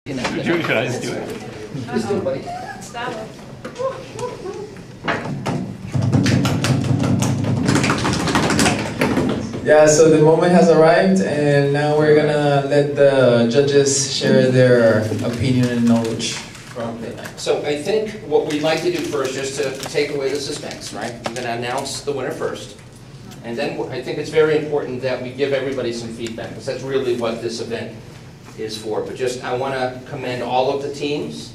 Should I just do it? Just do it, buddy. Stop it. Yeah, so the moment has arrived, and now we're gonna let the judges share their opinion and knowledge from the night. So I think what we'd like to do first, just to take away the suspense, right? We're going to announce the winner first. And then I think it's very important that we give everybody some feedback, because that's really what this event is for. But just, I want to commend all of the teams.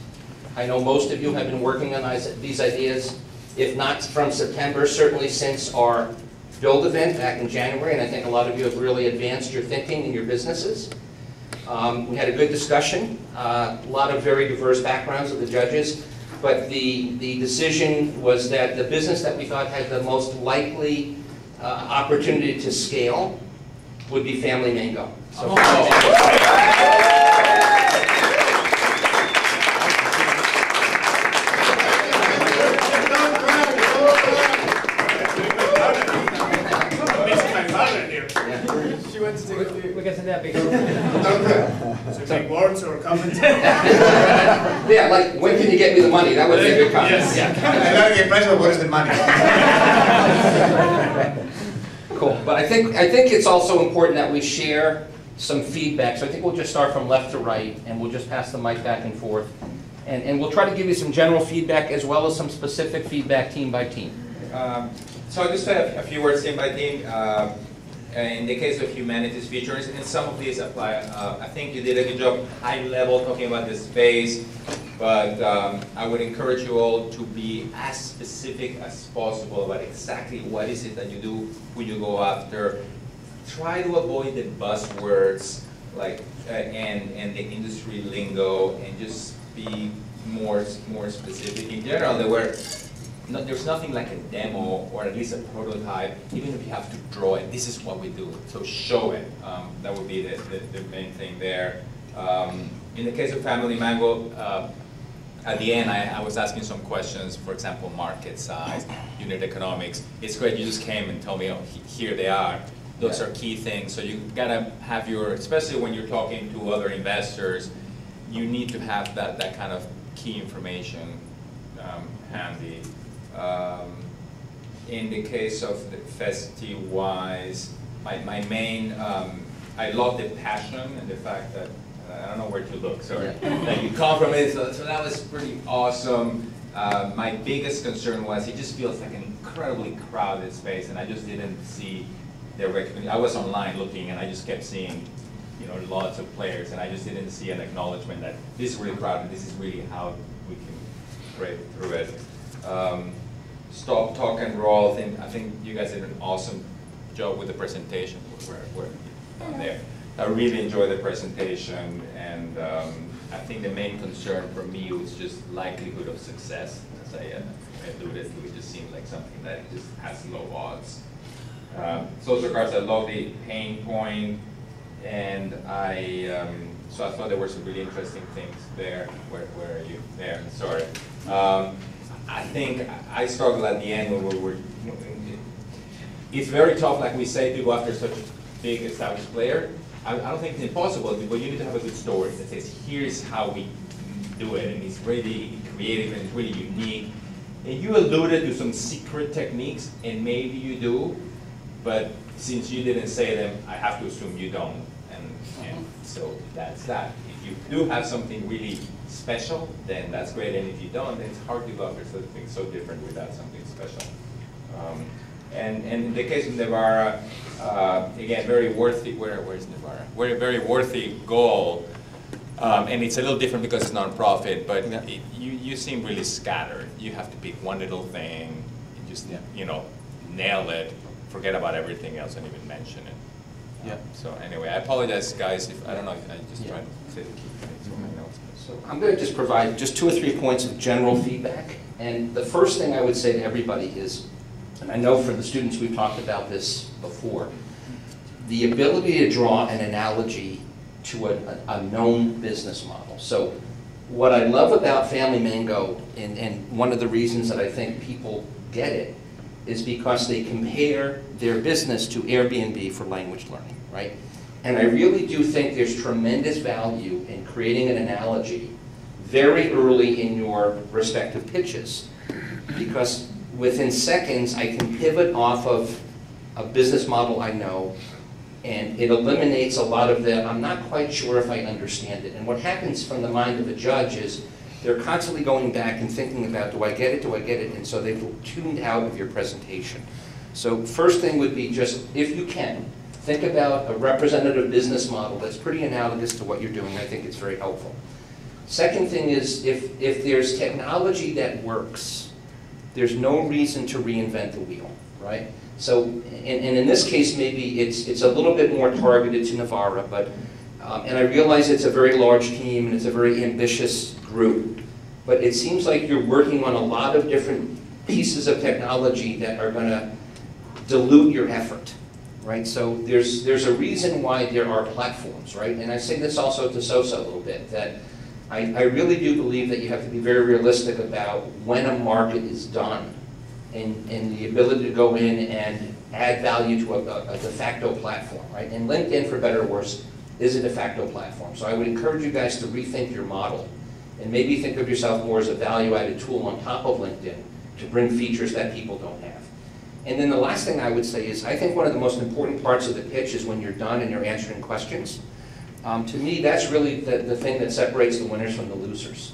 I know most of you have been working on these ideas, if not from September, certainly since our Build event back in January, and I think a lot of you have really advanced your thinking in your businesses. We had a good discussion, a lot of very diverse backgrounds of the judges, but the decision was that the business that we thought had the most likely opportunity to scale would be Family Mango. So She went to take a few. We got some that big. So take words or comments? yeah, like, when can you get me the money? That would be a good comment. Yes. Yeah. I don't get pressure. What is the money? Cool. But I think it's also important that we share some feedback. So I think we'll just start from left to right, and we'll just pass the mic back and forth. And we'll try to give you some general feedback as well as some specific feedback team by team. So I'll just say a few words team by team. In the case of humanities features, and some of these apply, I think you did a good job high level talking about the space, but I would encourage you all to be as specific as possible about exactly what is it that you do, who you go after. Try to avoid the buzzwords like and the industry lingo, and just be more specific. In general, there's nothing like a demo or at least a prototype, even if you have to draw it. This is what we do, so show it. That would be the main thing there. In the case of Family Mango, at the end I was asking some questions, for example, market size, unit economics. It's great you just came and told me, oh, here they are. Those are key things. So you gotta have your, especially when you're talking to other investors, you need to have that kind of key information handy. In the case of the Festi-wise, my main, I love the passion and the fact that, I don't know where to look, sorry, that you come from it, so that was pretty awesome. My biggest concern was it just feels like an incredibly crowded space, and I just didn't see the recognition. I was online looking, and I just kept seeing, lots of players, and I just didn't see an acknowledgement that this is really crowded, this is really how we can break through it. Stop, talk, and roll. I think you guys did an awesome job with the presentation. We're on there. I really enjoyed the presentation, and I think the main concern for me was just likelihood of success. As I alluded to, it just seemed like something that just has low odds. Social cards, I love the pain point, and so I thought there were some really interesting things there. Where are you? There, sorry. I think I struggled at the end when it's very tough, like we say, to go after such a big established player. I don't think it's impossible, but you need to have a good story that says, here's how we do it, and it's really creative and it's really unique. And you alluded to some secret techniques, and maybe you do, but since you didn't say them, I have to assume you don't. And so that's that. If you do have something really special, then that's great, and if you don't, then it's hard to go after something so different without something special. And in the case of Navarra, again, very worthy. Where's Navarra? Very worthy goal, and it's a little different because it's non-profit. But you seem really scattered. You have to pick one little thing, and just nail it. Forget about everything else and even mention it. Yeah. So anyway, I apologize, guys. If I don't know, if I just tried to say the key things for my notes. So I'm going to just provide just 2 or 3 points of general feedback. And the first thing I would say to everybody is, and I know for the students we've talked about this before, the ability to draw an analogy to a known business model. So what I love about Family Mango, and one of the reasons that I think people get it, is because they compare their business to Airbnb for language learning, right? And I really do think there's tremendous value in creating an analogy very early in your respective pitches, because within seconds I can pivot off of a business model I know, and it eliminates a lot of the, I'm not quite sure if I understand it. And what happens from the mind of a judge is they're constantly going back and thinking about, do I get it, do I get it? And so they've tuned out of your presentation. So first thing would be just, if you can, think about a representative business model that's pretty analogous to what you're doing. I think it's very helpful. Second thing is, if there's technology that works, there's no reason to reinvent the wheel, right? So, and in this case, maybe it's a little bit more targeted to Navarra, but, and I realize it's a very large team and it's a very ambitious group, but it seems like you're working on a lot of different pieces of technology that are going to dilute your effort, right? So there's a reason why there are platforms, right? And I say this also to Sosa a little bit, that I really do believe that you have to be very realistic about when a market is done and the ability to go in and add value to a de facto platform, right? And LinkedIn, for better or worse, is a de facto platform. So I would encourage you guys to rethink your model and maybe think of yourself more as a value-added tool on top of LinkedIn to bring features that people don't have. And then the last thing I would say is, I think one of the most important parts of the pitch is when you're done and you're answering questions. To me, that's really the thing that separates the winners from the losers.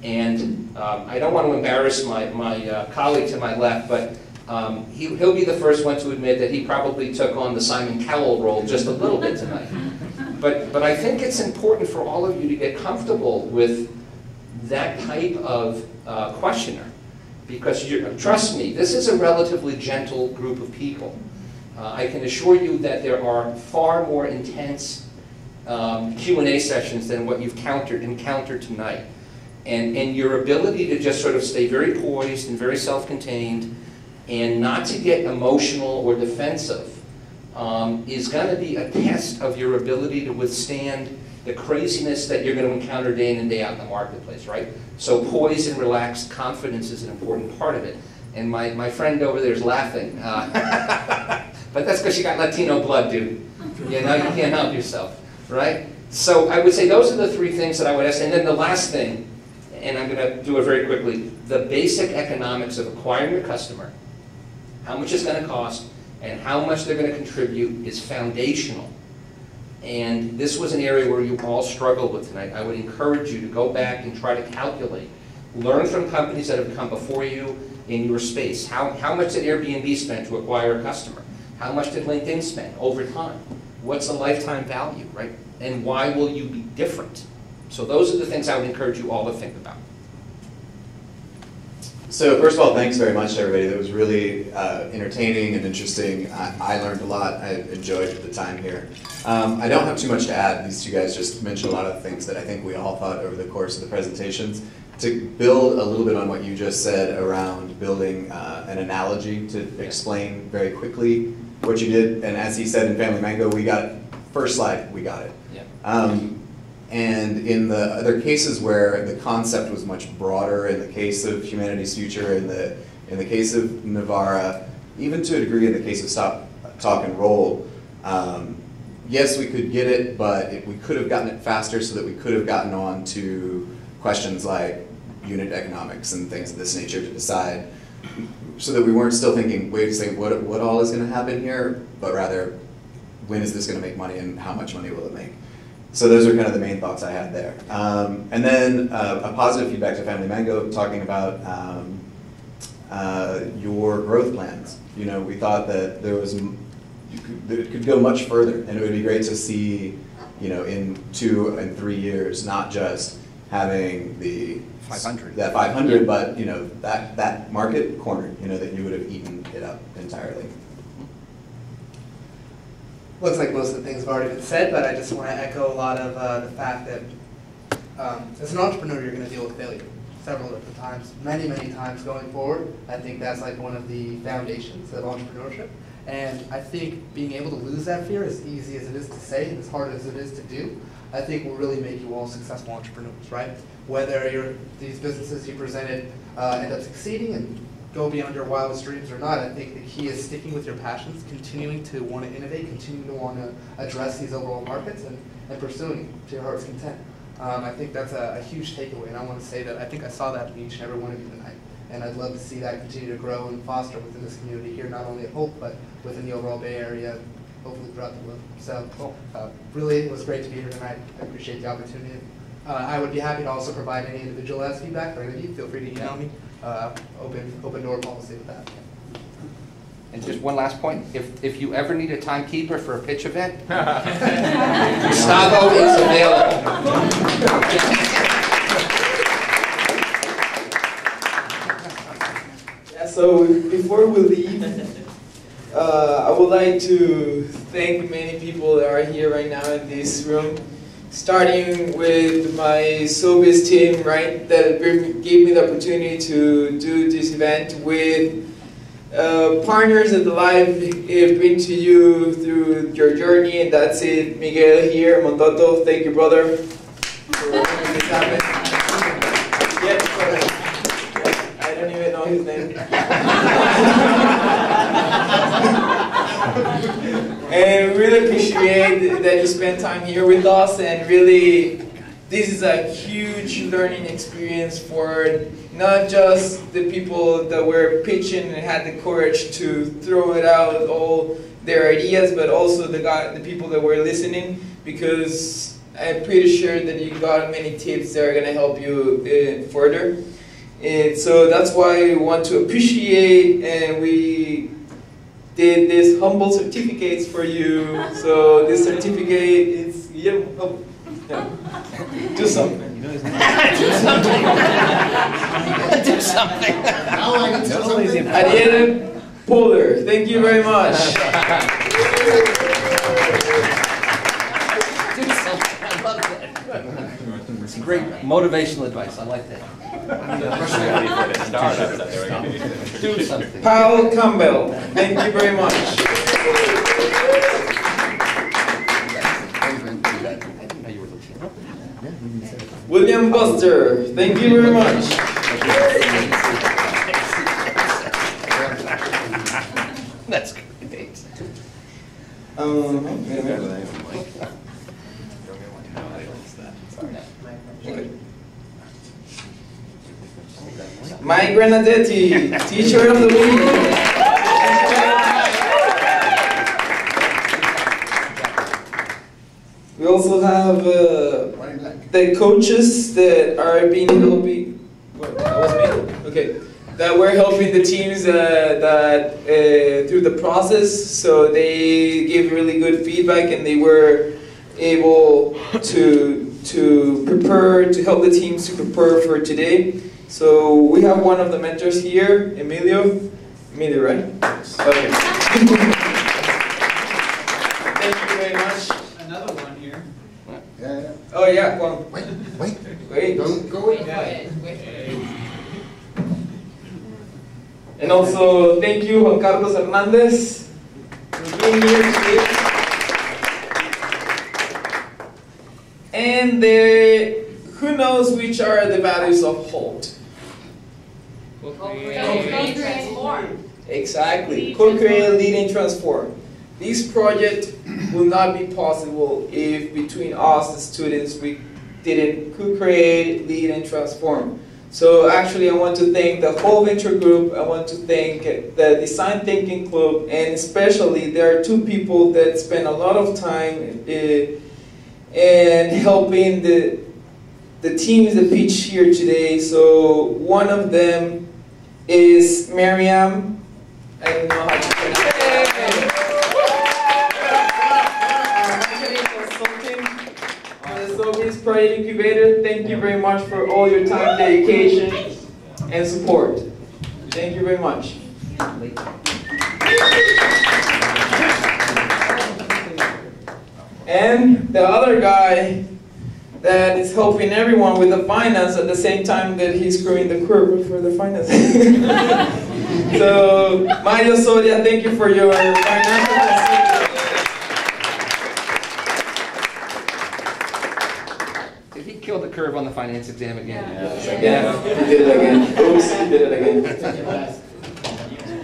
And I don't want to embarrass my colleague to my left, but he'll be the first one to admit that he probably took on the Simon Cowell role just a little bit tonight. But I think it's important for all of you to get comfortable with that type of questioner. Because trust me, this is a relatively gentle group of people. I can assure you that there are far more intense Q&A sessions than what you've encountered tonight. And your ability to just sort of stay very poised and very self-contained and not to get emotional or defensive is going to be a test of your ability to withstand the craziness that you're going to encounter day in and day out in the marketplace, right? So poised and relaxed confidence is an important part of it. And my friend over there is laughing. But that's because you got Latino blood, dude. You know, you can't help yourself, right? So I would say those are the three things that I would ask. And then the last thing, and I'm going to do it very quickly, the basic economics of acquiring a customer, how much it's going to cost, and how much they're going to contribute is foundational. And this was an area where you all struggled with tonight. I would encourage you to go back and try to calculate. Learn from companies that have come before you in your space. How much did Airbnb spend to acquire a customer? How much did LinkedIn spend over time? What's the lifetime value, right? And why will you be different? So those are the things I would encourage you all to think about. So first of all, thanks very much to everybody. That was really entertaining and interesting. I learned a lot. I enjoyed the time here. I don't have too much to add. These two guys just mentioned a lot of things that I think we all thought over the course of the presentations. To build a little bit on what you just said around building an analogy to explain very quickly what you did, and as he said in Family Mango, we got it. First slide, we got it. Yeah. And in the other cases where the concept was much broader, in the case of Humanity's Future, in the case of Navarra, even to a degree in the case of Stop, Talk, and Roll, yes, we could get it, but we could have gotten it faster so that we could have gotten on to questions like unit economics and things of this nature to decide, so that we weren't still thinking, wait a second, what all is going to happen here, but rather, when is this going to make money and how much money will it make? So those are kind of the main thoughts I had there. And then a positive feedback to Family Mango, talking about your growth plans. You know, we thought that it could go much further, and it would be great to see, you know, in 2 and 3 years, not just having the 500, that 500, but you know that market corner, you know, that you would have eaten it up entirely. Looks like most of the things have already been said, but I just want to echo a lot of the fact that as an entrepreneur, you're going to deal with failure several different times, many times going forward. I think that's like one of the foundations of entrepreneurship. And I think being able to lose that fear, as easy as it is to say and as hard as it is to do, I think will really make you all successful entrepreneurs, right? Whether these businesses you presented end up succeeding and go beyond your wildest dreams or not. I think the key is sticking with your passions, continuing to want to innovate, continuing to want to address these overall markets, and pursuing it to your heart's content. I think that's a huge takeaway, and I want to say that I think I saw that in each and every one of you tonight. And I'd love to see that continue to grow and foster within this community here, not only at Hope, but within the overall Bay Area, hopefully throughout the world. So really, it was great to be here tonight. I appreciate the opportunity. I would be happy to also provide any individualized feedback for any of you. Feel free to email me. Open door policy with that. And just one last point, if you ever need a timekeeper for a pitch event, Gustavo is available. Yeah, so before we leave, I would like to thank many people that are here right now in this room. Starting with my Sobis team, right, that gave me the opportunity to do this event, with partners that life bring to you through your journey, and that's it. Miguel here, Montoto, thank you, brother, for making this happen. Yeah, I don't even know his name. And really appreciate that you spent time here with us, and really, this is a huge learning experience for not just the people that were pitching and had the courage to throw it out all their ideas, but also the people that were listening, because I'm pretty sure that you got many tips that are going to help you further. And so that's why we want to appreciate, and we did these humble certificates for you. So this certificate is, do something. Do something. Do something. Ariel Polar, thank you very much. Do something. I love that. It's great motivational advice. I like that. Do something. Paul Campbell, thank you very much. William Buster, thank you very much. That's great. Mike Granadetti, Teacher of the Week. We also have the coaches that are being helping. What, that was me? Okay. That we're helping the teams through the process, so they give really good feedback, and they were able to prepare, to help the teams to prepare for today. So we have one of the mentors here, Emilio. Emilio, right? Okay. Thank you very much. Another one here. Yeah. Oh yeah, well. Wait. Don't go in. And also, thank you, Juan Carlos Hernandez, for being here today. And who knows which are the values of HOLT? Co-create, transform. Exactly. Co-create, lead, and transform. This project will not be possible if between us, the students, we didn't co-create, lead, and transform. So actually, I want to thank the whole venture group. I want to thank the Design Thinking Club, and especially there are two people that spend a lot of time in helping the teams that pitch here today. So one of them is Miriam. I don't know how to pronounce it. Sobis Project Incubator, thank you very much for all your time, dedication, and support. Thank you very much. And the other guy that is helping everyone with the finance at the same time that he's screwing the curve for the finance. So, Mario Soria, thank you for your financial assistance. Did he kill the curve on the finance exam again? Yeah, he did it again. Oops, he did it again.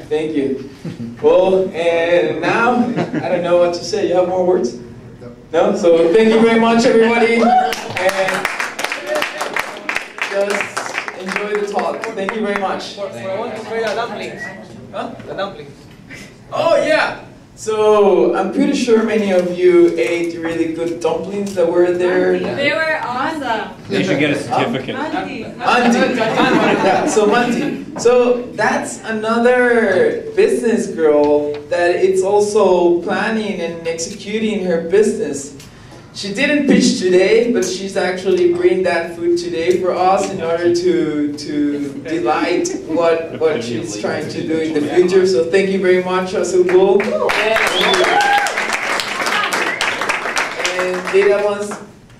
Thank you. Well, and now, I don't know what to say. You have more words? No? So thank you very much, everybody. And just enjoy the talk. Thank you very much. I want to try the dumplings. Huh? The dumplings. Oh, yeah. So I'm pretty sure many of you ate really good dumplings that were there. They were awesome. You should get a certificate. Auntie. Yeah, so Manti. So that's another business girl that it's also planning and executing her business. She didn't pitch today, but she's actually bringing that food today for us in order to delight what she's trying to do in the future. So thank you very much, Asugul. And Data wants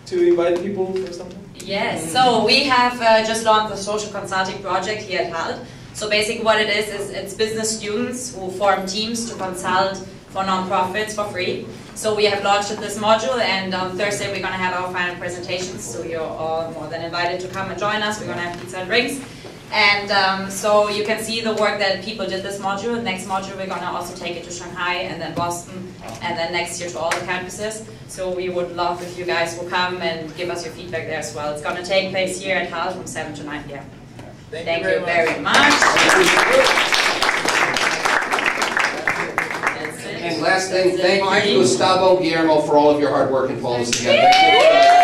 to invite people for something? Yes, so we have just launched a social consulting project here at HALT. So basically what it is it's business students who form teams to consult for non-profits for free. So we have launched this module, and on Thursday we're going to have our final presentations, so you're all more than invited to come and join us. We're going to have pizza and drinks. And so you can see the work that people did this module. Next module we're going to also take it to Shanghai and then Boston, and then next year to all the campuses. So we would love if you guys will come and give us your feedback there as well. It's going to take place here at HALT from 7 to 9 p.m. Thank you very much. And last thing, thank you to Gustavo, Guillermo for all of your hard work in pulling this together.